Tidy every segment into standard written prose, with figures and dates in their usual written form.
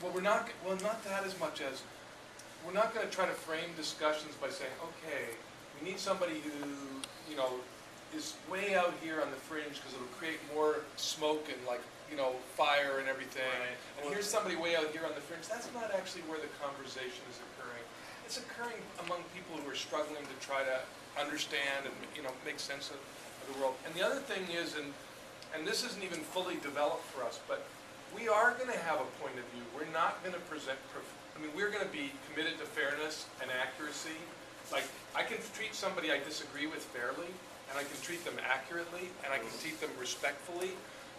well, we're not, well, not that as much as, we're not going to try to frame discussions by saying, okay, we need somebody who, you know, is way out here on the fringe because it'll create more smoke and like, you know, fire and everything. Right. And here's somebody way out here on the fringe. That's not actually where the conversation is occurring. It's occurring among people who are struggling to try to understand and, you know, make sense of the world. And the other thing is, and this isn't even fully developed for us, but we are going to have a point of view. We're not going to present, I mean, we're going to be committed to fairness and accuracy. Like, I can treat somebody I disagree with fairly, and I can treat them accurately, and I can treat them respectfully,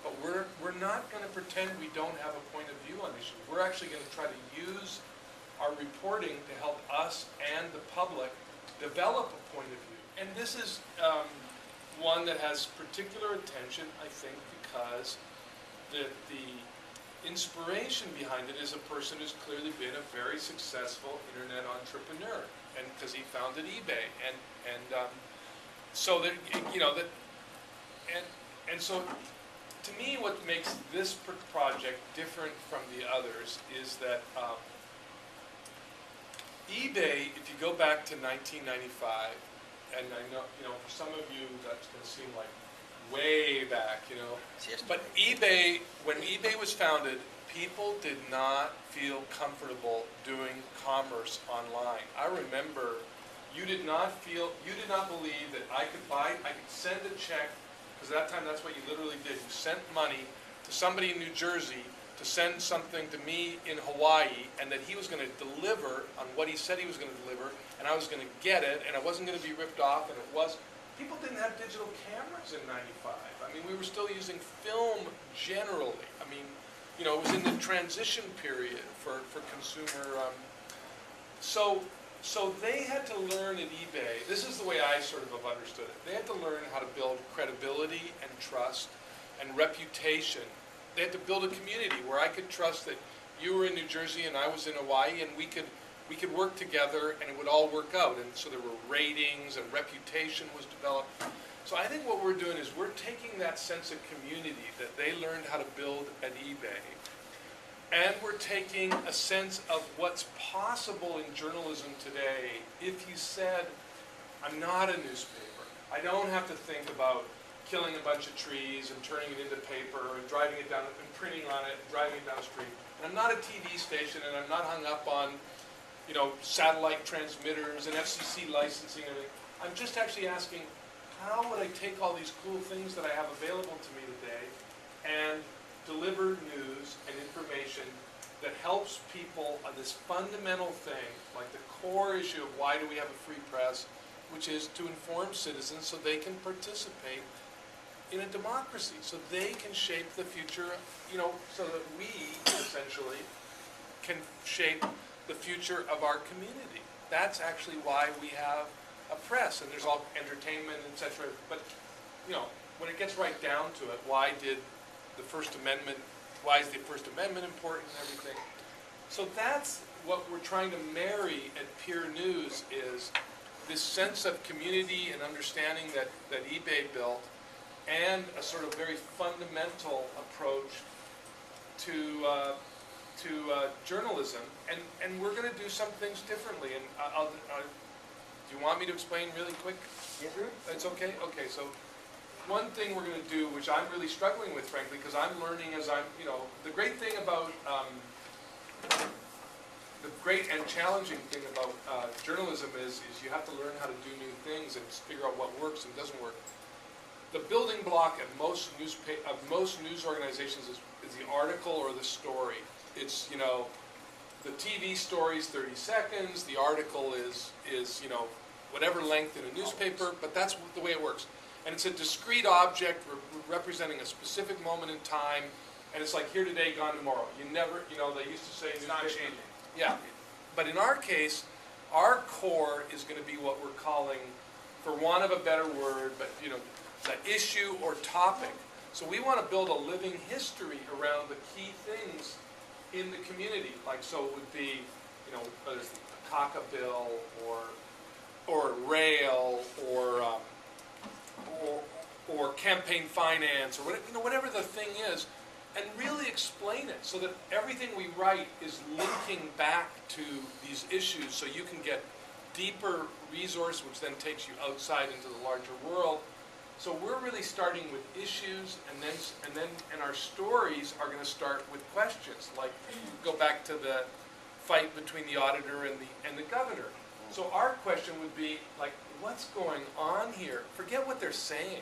but we're not going to pretend we don't have a point of view on issues. We're actually going to try to use our reporting to help us and the public develop a point of view. And this is one that has particular attention, I think, because the inspiration behind it is a person who's clearly been a very successful internet entrepreneur, and because he founded eBay, and so that, you know, that, and so to me, what makes this project different from the others is that eBay, if you go back to 1995, and I know, you know, for some of you that's going to seem like way back, you know, but eBay, when eBay was founded, people did not feel comfortable doing commerce online. I remember you did not believe that I could send a check, because at that time that's what you literally did. You sent money to somebody in New Jersey to send something to me in Hawaii, and that he was going to deliver on what he said he was going to deliver, and I was going to get it, and it wasn't going to be ripped off, and it was. People didn't have digital cameras in '95. I mean, we were still using film generally. I mean, you know, it was in the transition period for consumer. So they had to learn at eBay. This is the way I sort of have understood it. They had to learn how to build credibility and trust and reputation. They had to build a community where I could trust that you were in New Jersey and I was in Hawaii, and we could work together and it would all work out. And so there were ratings and reputation was developed. So I think what we're doing is we're taking that sense of community that they learned how to build at eBay, and we're taking a sense of what's possible in journalism today. If you said, I'm not a newspaper, I don't have to think about killing a bunch of trees and turning it into paper and driving it down and printing on it and driving it down the street. And I'm not a TV station, and I'm not hung up on, you know, satellite transmitters and FCC licensing and everything. I'm just actually asking, how would I take all these cool things that I have available to me today and deliver news and information that helps people on this fundamental thing, like the core issue of why do we have a free press, which is to inform citizens so they can participate in a democracy, so they can shape the future, you know, so that we essentially can shape the future of our community. That's actually why we have a press, and there's all entertainment, etc. But, you know, when it gets right down to it, why is the First Amendment important and everything? So that's what we're trying to marry at Peer News, is this sense of community and understanding that eBay built, and a sort of very fundamental approach to journalism, and we're going to do some things differently. And do you want me to explain really quick? Yes, sir. It's okay? Okay, so one thing we're going to do, which I'm really struggling with, frankly, because I'm learning as I'm, you know, the great thing about, the great and challenging thing about journalism is you have to learn how to do new things and figure out what works and doesn't work. The building block of most news organizations is the article or the story. It's, you know, the TV story is 30 seconds, the article is you know, whatever length in a newspaper, but that's the way it works. And it's a discrete object representing a specific moment in time, and it's like here today, gone tomorrow. You never, you know, they used to say it's not changing. Yeah, but in our case, our core is going to be what we're calling, for want of a better word, but you know, the issue or topic. So we want to build a living history around the key things in the community. Like, so it would be, you know, whether it's the CACA bill or rail or campaign finance or whatever, you know, whatever the thing is. and really explain it so that everything we write is linking back to these issues so you can get deeper resource, which then takes you outside into the larger world. So we're really starting with issues, and our stories are going to start with questions, like go back to the fight between the auditor and the governor. So our question would be like, what's going on here? Forget what they're saying.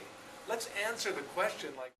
Let's answer the question like,